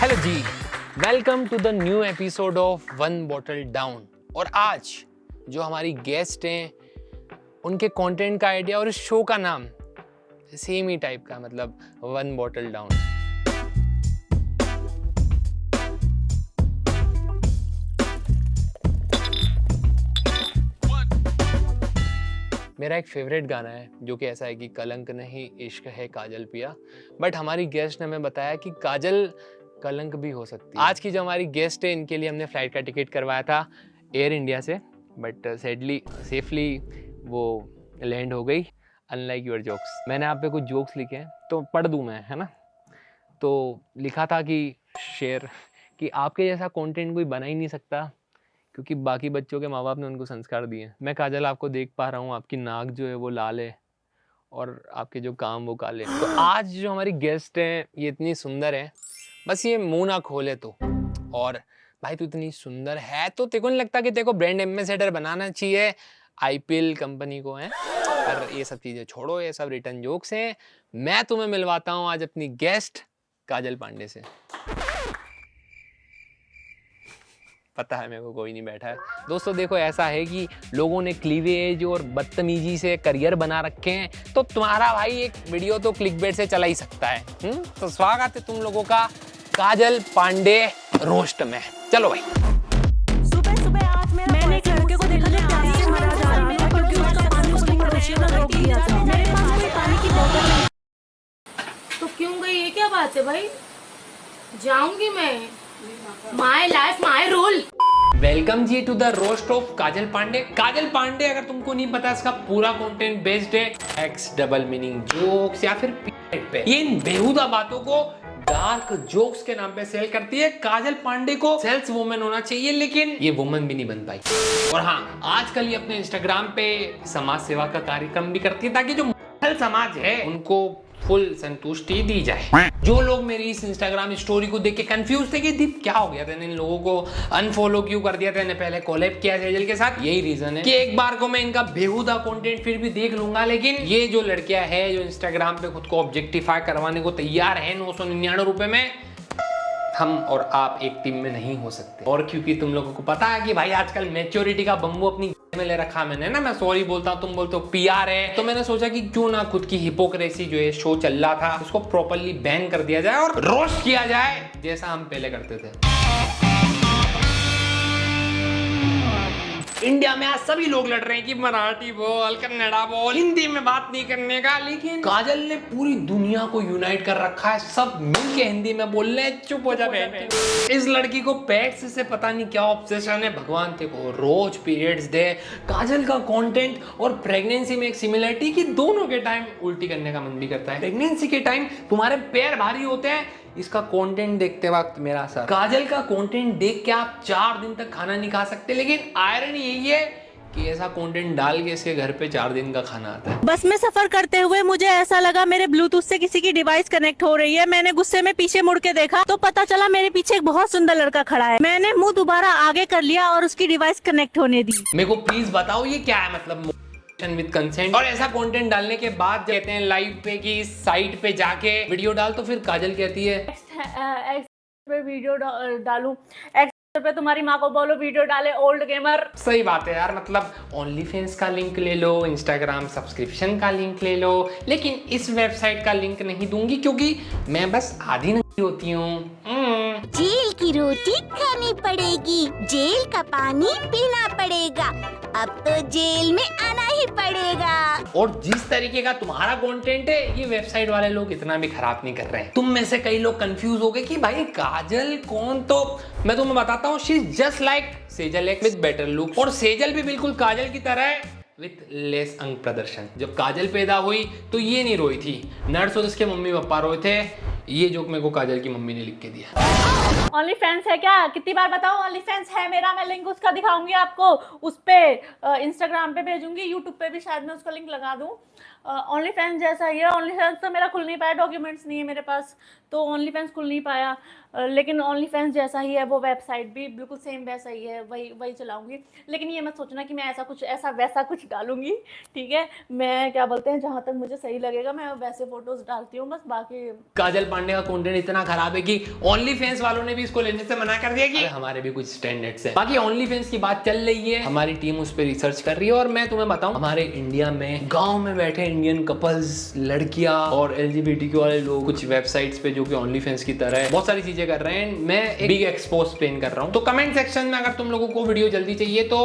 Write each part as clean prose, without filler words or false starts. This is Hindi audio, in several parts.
Hello ji, welcome to the new episode of one bottle down. और आज जो हमारी गेस्ट हैं उनके कंटेंट का आइडिया और इस शो का नाम सेम ही टाइप का, मतलब वन बॉटल डाउन। मेरा एक फेवरेट गाना है जो कि ऐसा है कि कलंक नहीं इश्क है काजल पिया, बट हमारी गेस्ट ने हमें बताया कि काजल कलंक भी हो सकती है। आज की जो हमारी गेस्ट है इनके लिए हमने फ्लाइट का टिकट करवाया था एयर इंडिया से, बट सैडली सेफली वो लैंड हो गई। अनलाइक योर जोक्स, मैंने आप पे कुछ जोक्स लिखे हैं तो पढ़ दूं मैं, है ना। तो लिखा था कि शेयर कि आपके जैसा कंटेंट कोई बना ही नहीं सकता क्योंकि बाकी बच्चों के माँ बाप ने उनको संस्कार दिए। मैं काजल आपको देख पा रहा हूँ, आपकी नाक जो है वो लाल है और आपके जो काम वो काले। तो आज जो हमारी गेस्ट है ये इतनी सुंदर है, बस ये मुंह ना खोले तो। और भाई तू इतनी सुंदर है तो तेको नहीं लगता कि तेको ब्रांड एम्बेसडर बनाना चाहिए आईपीएल कंपनी को, है? पर ये सब चीजें छोड़ो, ये सब रिटर्न जोक्स हैं। मैं तुम्हें मिलवाता हूँ आज अपनी गेस्ट काजल पांडे से। पता है मेरे को कोई नहीं बैठा है। दोस्तों देखो, ऐसा है कि लोगों ने क्लीवेज और बदतमीजी से करियर बना रखे हैं, तो तुम्हारा भाई एक वीडियो तो क्लिकबेट से चला ही सकता है। तो स्वागत है तुम लोगों का काजल पांडे रोस्ट में। चलो भाई। सुबह सुबह आज मैंने एक लड़के को देखा जो प्यार से मरा जा रहा था क्योंकि उसका पानी उसने पड़ोसियों ने रोक दिया था। मेरे पास कोई पानी की बोतल नहीं। तो क्यों गई, ये क्या बात है भाई? जाऊंगी मैं, my life my rule. Welcome जी to the roast of Kajal Pandey. Kajal Pandey अगर तुमको नहीं पता, इसका पूरा कंटेंट बेस्ड है एक्स डबल मीनिंग जोक्स या फिर पीरियड पे। ये इन बेहुदा बातों को डार्क जोक्स के नाम पे सेल करती है। काजल पांडे को सेल्स वुमेन होना चाहिए, लेकिन ये वुमन भी नहीं बन पाई। और हाँ, आजकल ये अपने इंस्टाग्राम पे समाज सेवा का कार्यक्रम भी करती है ताकि जो मुगल समाज है उनको फुल संतुष्टि दी जाए। जो लोग मेरी इस इंस्टाग्राम स्टोरी को देख के कंफ्यूज थे कि दीप क्या हो गया था, इन लोगों को अनफॉलो क्यों कर दिया था, इन्हें पहले कोलैब किया सेजल के साथ, यही रीजन है कि एक बार को मैं इनका बेहुदा कंटेंट फिर भी देख लूंगा, लेकिन ये जो लड़कियां है जो इंस्टाग्राम पे खुद को ऑब्जेक्टिफाई करवाने को तैयार है 999 रुपए में, हम और आप एक टीम में नहीं हो सकते। और क्योंकि तुम लोगों को पता है कि भाई आजकल मैच्योरिटी का बम्बू अपनी में ले रखा मैंने ना, मैं सॉरी बोलता हूँ, तुम बोलते हो पीआर है, तो मैंने सोचा कि क्यों ना खुद की हिपोक्रेसी जो है शो चल रहा था उसको प्रॉपर्ली बैन कर दिया जाए और रोस्ट किया जाए जैसा हम पहले करते थे। इंडिया में आज सभी लोग लड़ रहे हैं कि मराठी बोल, कन्नड़ा बोल, हिंदी में बात नहीं करने का, लेकिन काजल ने पूरी दुनिया को यूनाइट कर रखा है। सब मिलके हिंदी में बोल रहे हैं, चुप हो जा बहन। इस लड़की को पेट्स से पता नहीं क्या ऑब्सेशन है, भगवान ते को रोज पीरियड्स दे। काजल का कंटेंट और प्रेगनेंसी में एक सिमिलरिटी कि दोनों के टाइम उल्टी करने का मन भी करता है। प्रेगनेंसी के टाइम तुम्हारे पैर भारी होते हैं, इसका कंटेंट देखते वक्त मेरा असर। काजल का कंटेंट देख के आप 4 दिन तक खाना नहीं खा सकते, लेकिन आयरनी यही है कि ऐसा कंटेंट डाल के इसके घर पे 4 दिन का खाना आता है। बस में सफर करते हुए मुझे ऐसा लगा मेरे ब्लूटूथ से किसी की डिवाइस कनेक्ट हो रही है। मैंने गुस्से में पीछे मुड़ के देखा तो पता चला मेरे पीछे एक बहुत सुंदर लड़का खड़ा है। मैंने मुंह दोबारा आगे कर लिया और उसकी डिवाइस कनेक्ट होने दी। मेरे को प्लीज बताओ ये क्या है, मतलब विद कंसेंट। और ऐसा कंटेंट डालने के बाद कहते हैं लाइव पे कि इस साइट पे जाके वीडियो डाल, तो फिर काजल कहती है एक्स पे वीडियो डालूं, एक्स पे तुम्हारी माँ को बोलो वीडियो डाले, ओल्ड गेमर। सही बात है यार, मतलब ओनली फैंस का लिंक ले लो, इंस्टाग्राम सब्सक्रिप्शन का लिंक ले लो, लेकिन इस वेबसाइट का लिंक नहीं दूंगी क्योंकि मैं बस आधी नहीं होती हूँ। जेल की रोटी खानी पड़ेगी, जेल का पानी पीना पड़ेगा, अब तो जेल में आना ही पड़ेगा। और जिस तरीके का तुम्हारा कंटेंट है ये वेबसाइट वाले लोग इतना भी खराब नहीं कर रहे हैं। तुम में से कई लोग कंफ्यूज हो गए कि भाई काजल कौन, तो मैं तुम्हें बताता हूँ, she is just like Sejal x with better look. और सेजल भी बिल्कुल काजल की तरह है विथ लेस अंग प्रदर्शन। जब काजल पैदा हुई तो ये नहीं रोई थी, नर्स और उसके मम्मी पापा रोए थे। ये जोक मेरे को काजल की मम्मी ने लिख के दिया। ओनली फैंस है क्या? कितनी बार बताओ, ओनली फैंस है मेरा, मैं लिंक उसका दिखाऊंगी आपको, उस पे इंस्टाग्राम पे भेजूंगी, यूट्यूब पे भी शायद मैं उसका लिंक लगा दूं। ओनली फैंस जैसा ही है। ओनली फैंस तो मेरा खुल नहीं पाया, डॉक्यूमेंट्स नहीं है मेरे पास, तो ओनली फैंस खुल नहीं पाया। लेकिन ओनली फैंस जैसा ही है वो वेबसाइट भी बिल्कुल सेम वैसा ही है, वही चलाऊंगी। लेकिन ये मत सोचना कि मैं ऐसा वैसा कुछ डालूंगी, ठीक है? मैं क्या बोलते हैं, जहाँ तक मुझे सही लगेगा मैं वैसे फोटोज डालती हूँ बस। बाकी काजल पांडे का कंटेंट इतना खराब है कि ओनली फैंस वालों ने भी इसको लेने से मना कर दिया कि हमारे भी कुछ स्टैंडर्ड्स है। बाकी ओनली फैंस की बात चल रही है, हमारी टीम उस पर रिसर्च कर रही है और मैं तुम्हें बताऊं, हमारे इंडिया में गांव में बैठे इंडियन कपल्स, लड़कियां और LGBTQ वाले लोग कुछ वेबसाइट्स पे जो कि ओनली फैंस की तरह है बहुत सारी चीजें कर रहे हैं। मैं एक बिग एक्सपोज प्लेन कर रहा हूं, तो कमेंट सेक्शन में अगर तुम लोगों को वीडियो जल्दी चाहिए तो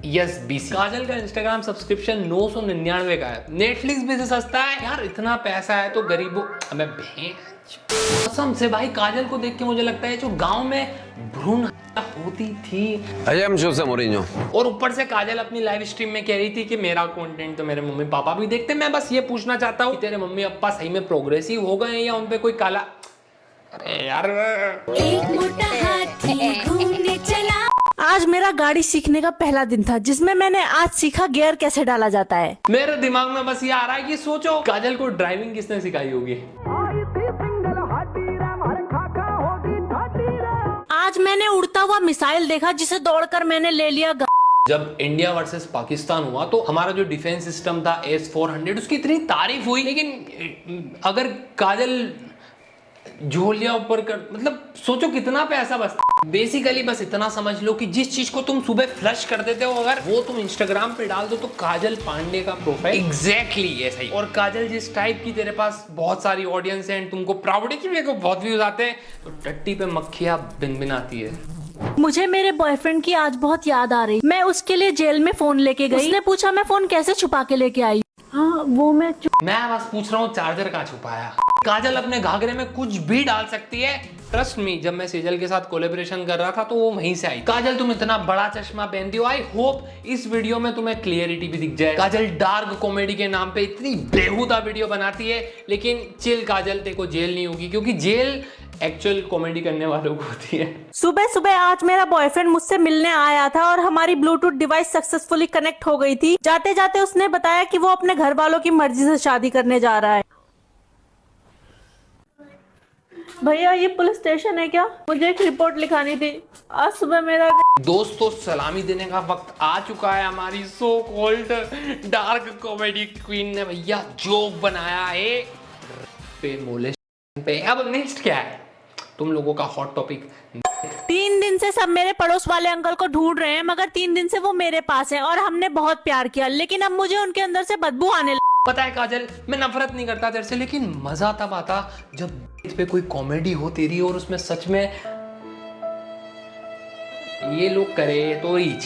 #YesBC। काजल का इंस्टाग्राम सब्सक्रिप्शन 999 का है, नेटफ्लिक्स भी से सस्ता है यार। इतना पैसा है तो गरीबों, हमें कसम से भाई काजल को देख के मुझे लगता है जो गांव में भ्रूण होती थी और ऊपर से काजल अपनी लाइव स्ट्रीम में कह रही थी कि मेरा कंटेंट तो मेरे मम्मी पापा भी देखते। मैं बस ये पूछना चाहता हूँ तेरे मम्मी पापा सही में प्रोग्रेसिव हो गए या उन पे कोई काला, अरे यार एक मोटा हाथी घूमने चला। आज मेरा गाड़ी सीखने का पहला दिन था जिसमें मैंने आज सीखा गियर कैसे डाला जाता है। मेरे दिमाग में बस ये आ रहा है कि सोचो काजल को ड्राइविंग किसने सिखाई होगी। आज मैंने उड़ता हुआ मिसाइल देखा जिसे दौड़कर मैंने ले लिया। जब इंडिया वर्सेस पाकिस्तान हुआ तो हमारा जो डिफेंस सिस्टम था S-400 उसकी इतनी तारीफ हुई, लेकिन अगर काजल झोलिया ऊपर कर, मतलब सोचो कितना पैसा बचता। बेसिकली बस इतना समझ लो कि जिस चीज को तुम सुबह फ्लश कर देते हो अगर वो तुम इंस्टाग्राम पे डाल दो तो काजल पांडे का प्रोफाइल एग्जैक्टली ऐसा ही। और काजल जिस टाइप की तेरे पास बहुत सारी ऑडियंस है, तुमको प्राउड है कि मेरे को बहुत व्यूज आते हैं, तो टट्टी पे मक्खियां भिनभिनाती है। मुझे मेरे बॉयफ्रेंड की आज बहुत याद आ रही। मैं उसके लिए जेल में फोन लेके गई। उसने पूछा मैं फोन कैसे छुपा के लेके आई। हाँ वो मैं बस पूछ रहा हूँ चार्जर कहाँ छुपाया। काजल अपने घाघरे में कुछ भी डाल सकती है, ट्रस्ट मी। जब मैं सेजल के साथ कोलैबोरेशन कर रहा था तो वो वहीं से आई। काजल तुम इतना बड़ा चश्मा पहनती हो, आई होप इस वीडियो में तुम्हें क्लियरिटी भी दिख जाए। काजल डार्क कॉमेडी के नाम पे इतनी बेहुदा वीडियो बनाती है, लेकिन चिल काजल, तेरे को जेल नहीं होगी क्योंकि जेल एक्चुअल कॉमेडी करने वालों को होती है। सुबह सुबह आज मेरा बॉयफ्रेंड मुझसे मिलने आया था और हमारी ब्लूटूथ डिवाइस सक्सेसफुली कनेक्ट हो गई थी। जाते जाते उसने बताया कि वो अपने घर वालों की मर्जी से शादी करने जा रहा है। भैया ये पुलिस स्टेशन है क्या? मुझे एक रिपोर्ट लिखानी थी। आज सुबह मेरा दोस्तों सलामी देने का वक्त आ चुका है। हमारी so called dark comedy queen ने भैया जोक बनाया है पे मोलेस्टेशन पे। अब नेक्स्ट क्या है तुम लोगों का हॉट टॉपिक? 3 दिन से सब मेरे पड़ोस वाले अंकल को ढूंढ रहे हैं, मगर 3 दिन से वो मेरे पास है और हमने बहुत प्यार किया, लेकिन अब मुझे उनके अंदर से बदबू आने लगी। पता है काजल, मैं नफरत नहीं करता तेरे से, लेकिन मजा तब आता जब पे कोई कॉमेडी हो तेरी और उसमें सच में ये लोग करे तो रीच,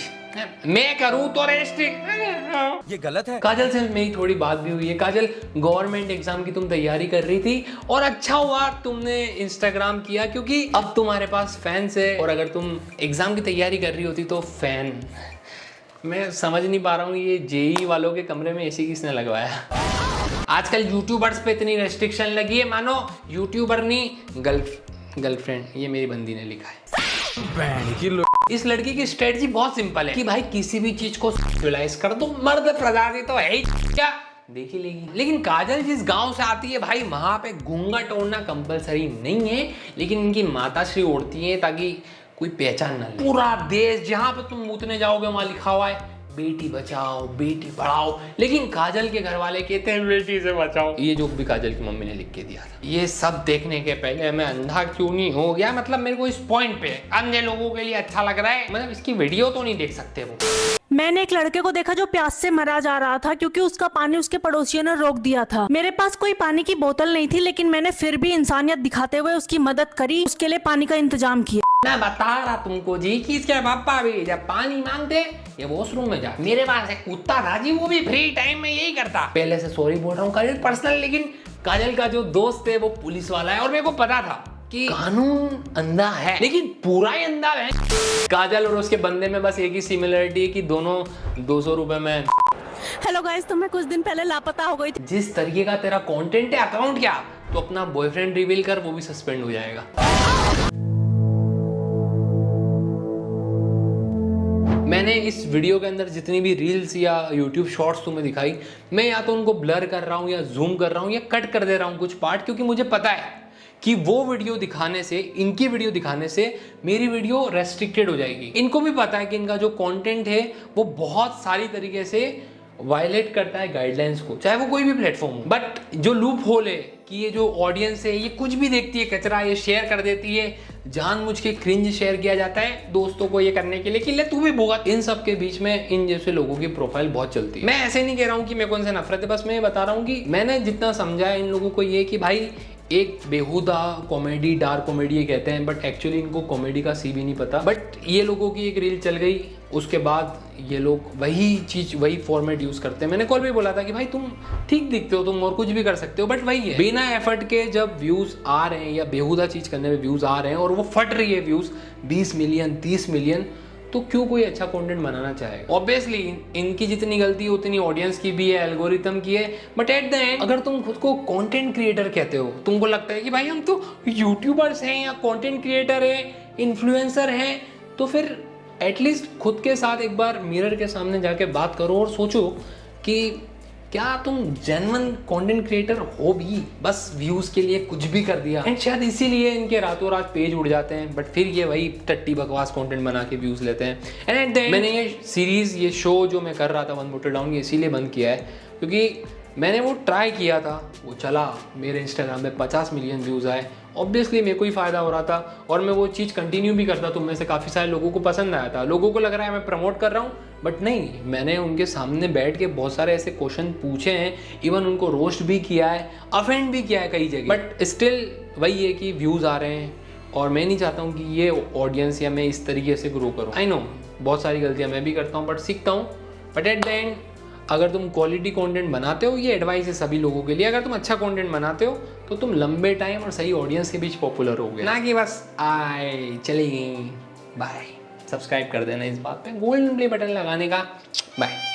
मैं करूं तो रेस्ट्रिक्ट। ये गलत है। काजल से मेरी थोड़ी बात भी हुई है। काजल गवर्नमेंट एग्जाम की तुम तैयारी कर रही थी और अच्छा हुआ तुमने इंस्टाग्राम किया क्योंकि अब तुम्हारे पास फैंस है। और अगर तुम एग्जाम की तैयारी कर रही होती तो फैन, मैं समझ नहीं पा रहा हूँ ये JEE वालों के कमरे में AC किसने लगवाया। आजकल यूट्यूबर्स पे इतनी रेस्ट्रिक्शन लगी है मानो यूट्यूबर नहीं गर्लफ्रेंड। ये मेरी बंदी ने लिखा है। इस लड़की की स्ट्रेटजी बहुत सिंपल है कि भाई किसी भी चीज को विजुअलाइज कर दो, मर्द प्रजाति तो है ही क्या देख ही लेगी। लेकिन काजल जिस गांव से आती है भाई वहां पे घूंघट ओढ़ना कंपलसरी नहीं है, लेकिन इनकी माताश्री ओढ़ती है ताकि कोई पहचान ना ले। पूरा देश जहां पे तुम मूतने जाओगे वहां लिखा हुआ है बेटी बचाओ बेटी पढ़ाओ, लेकिन काजल के घर वाले कहते हैं बेटी से बचाओ। ये जो भी काजल की मम्मी ने लिख के दिया था। ये सब देखने के पहले मैं अंधा क्यों नहीं हो गया, मतलब मेरे को इस पॉइंट पे अंधे लोगों के लिए अच्छा लग रहा है, मतलब इसकी वीडियो तो नहीं देख सकते वो। मैंने एक लड़के को देखा जो प्यास से मरा जा रहा था क्योंकि उसका पानी उसके पड़ोसियों ने रोक दिया था। मेरे पास कोई पानी की बोतल नहीं थी, लेकिन मैंने फिर भी इंसानियत दिखाते हुए उसकी मदद करी, उसके लिए पानी का इंतजाम किया। मैं बता रहा तुमको जी कि इसके पापा भी जब पानी मांगते ये वॉशरूम में जा। मेरे पास एक कुत्ता था जी, वो भी फ्री टाइम में यही करता। पहले से सॉरी बोल रहा हूँ काजल पर्सनल, लेकिन काजल का जो दोस्त है वो पुलिस वाला है और मेरे को पता था कि कानून अंधा है लेकिन पूरा ही अंधा है। काजल और उसके बंदे में बस एक ही सिमिलरिटी है कि दोनों 200 रुपए में। हेलो गाइस, तो मैं कुछ दिन पहले लापता हो गई थी। जिस तरीके का तेरा कंटेंट है अकाउंट क्या, तो अपना बॉयफ्रेंड रिवील कर, वो भी सस्पेंड हो जाएगा। मैंने इस वीडियो के अंदर जितनी भी रील्स या यूट्यूब शॉर्ट्स तुम्हें दिखाई, मैं या तो उनको ब्लर कर रहा हूँ या जूम कर रहा हूँ या कट कर दे रहा हूँ कुछ पार्ट, क्योंकि मुझे पता है कि वो वीडियो दिखाने से, इनकी वीडियो दिखाने से मेरी वीडियो रेस्ट्रिक्टेड हो जाएगी। इनको भी पता है कि इनका जो कंटेंट है वो बहुत सारी तरीके से वायलेट करता है गाइडलाइंस को, चाहे वो कोई भी प्लेटफॉर्म हो। बट जो लूप होल है कि ये जो ऑडियंस है ये कुछ भी देखती है कचरा, ये शेयर कर देती है, जानबूझ के क्रिंज शेयर किया जाता है दोस्तों को ये करने के लिए कि ले तू भी भुगत। इन सब के बीच में इन जैसे लोगों की प्रोफाइल बहुत चलती है। मैं ऐसे नहीं कह रहा हूँ कि मेरे को इनसे नफरत है, बस मैं ये बता रहा हूँ कि मैंने जितना समझा है इन लोगों को ये कि भाई एक बेहुदा कॉमेडी, डार्क कॉमेडी ये कहते हैं, बट एक्चुअली इनको कॉमेडी का सी भी नहीं पता। बट ये लोगों की एक रील चल गई, उसके बाद ये लोग वही चीज, वही फॉर्मेट यूज करते हैं। मैंने कल भी बोला था कि भाई तुम ठीक दिखते हो, तुम और कुछ भी कर सकते हो, बट वही है बिना एफर्ट के जब व्यूज आ रहे हैं या बेहुदा चीज करने में व्यूज आ रहे हैं और वो फट रही है व्यूज 20 मिलियन 30 मिलियन, तो क्यों कोई अच्छा कंटेंट बनाना चाहेगा। ऑब्वियसली इनकी जितनी गलती है उतनी ऑडियंस की भी है, एल्गोरिथम की है, बट एट द एंड अगर तुम खुद को कंटेंट क्रिएटर कहते हो, तुमको लगता है कि भाई हम तो यूट्यूबर्स हैं या कंटेंट क्रिएटर हैं, इन्फ्लुएंसर हैं, तो फिर एटलीस्ट खुद के साथ एक बार मिरर के सामने जाके बात करो और सोचो कि क्या तुम जेन्युइन कंटेंट क्रिएटर हो भी, बस व्यूज के लिए कुछ भी कर दिया। एंड शायद इसीलिए इनके रातों रात पेज उड़ जाते हैं, बट फिर ये वही टट्टी बकवास कंटेंट बना के व्यूज लेते हैं। एंड एट द एंड मैंने ये सीरीज, ये शो जो मैं कर रहा था वन मोटर डाउन, ये इसीलिए बंद किया है क्योंकि मैंने वो ट्राई किया था, वो चला, मेरे इंस्टाग्राम में 50 मिलियन व्यूज़ आए, ऑब्वियसली मेरे को ही फ़ायदा हो रहा था और मैं वो चीज़ कंटिन्यू भी करता, तुम में से काफ़ी सारे लोगों को पसंद आया था। लोगों को लग रहा है मैं प्रमोट कर रहा हूँ, बट नहीं, मैंने उनके सामने बैठ के बहुत सारे ऐसे क्वेश्चन पूछे हैं, इवन उनको रोस्ट भी किया है, अफेंड भी किया है कई जगह, बट स्टिल वही है कि व्यूज़ आ रहे हैं और मैं नहीं चाहता हूँ कि ये ऑडियंस या मैं इस तरीके से ग्रो करूँ। आई नो बहुत सारी गलतियाँ मैं भी करता हूँ, बट सीखता हूँ। बट एट द एंड अगर तुम क्वालिटी कंटेंट बनाते हो, ये एडवाइस है सभी लोगों के लिए, अगर तुम अच्छा कंटेंट बनाते हो तो तुम लंबे टाइम और सही ऑडियंस के बीच पॉपुलर होगे, ना कि बस आए चले गए बाय। सब्सक्राइब कर देना इस बात पे, गोल्डन प्ले बटन लगाने का। बाय।